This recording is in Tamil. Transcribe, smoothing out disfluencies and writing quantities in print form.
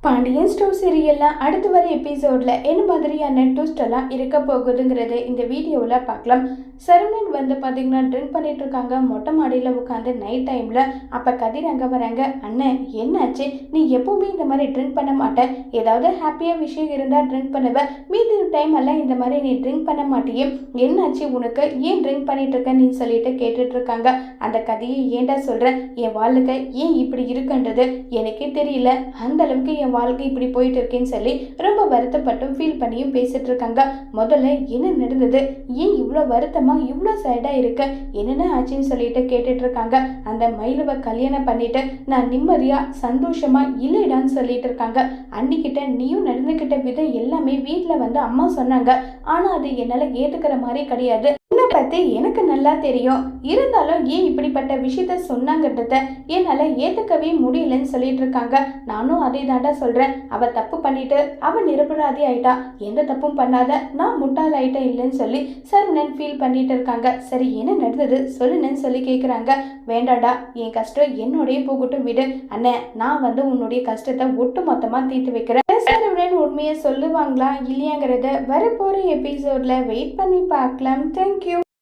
பாண்டியன் ஸ்டோர் சீரியல்ல அடுத்து வர எபிசோட்ல என்ன மாதிரியான ட்விஸ்ட் எல்லாம் இருக்க போகுதுங்கிறது இந்த வீடியோவில் பார்க்கலாம். சரவணன் வந்து பார்த்தீங்கன்னா ட்ரிங்க் பண்ணிட்டு இருக்காங்க மொட்டை மாடியில் உட்காந்து நைட் டைம்ல. அப்போ கதிர் அங்கே வராங்க. அண்ணன் என்னாச்சு, நீ எப்பவுமே இந்த மாதிரி ட்ரிங்க் பண்ண மாட்டேன், ஏதாவது ஹாப்பியாக விஷயம் இருந்தால் ட்ரிங்க் பண்ணுவ, மீதி டைம் எல்லாம் இந்த மாதிரி நீ ட்ரிங்க் பண்ண மாட்டியே, என்னாச்சு உனக்கு, ஏன் ட்ரிங்க் பண்ணிட்டு இருக்க நீ சொல்லிட்டு கேட்டுட்டு இருக்காங்க. அந்த கதையை ஏன்டா சொல்கிறேன், என் வாழ்க்கை ஏன் இப்படி இருக்குன்றது எனக்கே தெரியல, அந்த அளவுக்கு என் வாழ்க்கை இப்படி போயிட்டு இருக்கேன்னு சொல்லி ரொம்ப வருத்தப்பட்டும் ஃபீல் பண்ணியும் பேசிட்டு இருக்காங்க. முதல்ல என்ன நடந்தது, ஏன் இவ்வளோ வருத்தமா இவ்வளோ சேடா இருக்கு, என்னென்ன ஆச்சுன்னு சொல்லிட்டு கேட்டுட்டு இருக்காங்க. அந்த மயிலுவை கல்யாணம் பண்ணிட்டு நான் நிம்மதியா சந்தோஷமா இல்லைடான்னு சொல்லிட்டு இருக்காங்க. அன்னிக்கிட்ட நீயும் நடந்துக்கிட்ட விதம் எல்லாமே வீட்டில் வந்து அம்மா சொன்னாங்க, ஆனா அது என்னால ஏத்துக்கிற மாதிரி கிடையாது, பத்தி எனக்கு நல்லா தெரியும், இருந்தாலும் ஏன் இப்படிப்பட்ட விஷயத்த சொன்னாங்கன்றத என்னால ஏத்துக்கவே முடியலன்னு சொல்லிட்டு இருக்காங்க. நானும் அதே தாண்டா சொல்றேன், அவ தப்பு பண்ணிட்டு அவ நிரபராதி ஆயிட்டா, எந்த தப்பும் பண்ணாத நான் முட்டாள் ஆயிட்டேன் இல்லைன்னு சொல்லி சரவணன் ஃபீல் பண்ணிட்டு இருக்காங்க. சரி என்ன நடந்தது சொல்லுன்னு சொல்லி கேக்குறாங்க. வேண்டாடா, என் கஷ்டம் என்னோடய போகட்டும் விடு அண்ணன், நான் வந்து உன்னுடைய கஷ்டத்தை ஒட்டு மொத்தமா தீர்த்து வைக்கிறேன். சரவணன் உண்மையை சொல்லுவாங்களா இல்லையாங்கிறத வரப்போற எபிசோட்ல வெயிட் பண்ணி பார்க்கலாம். தேங்க்யூ.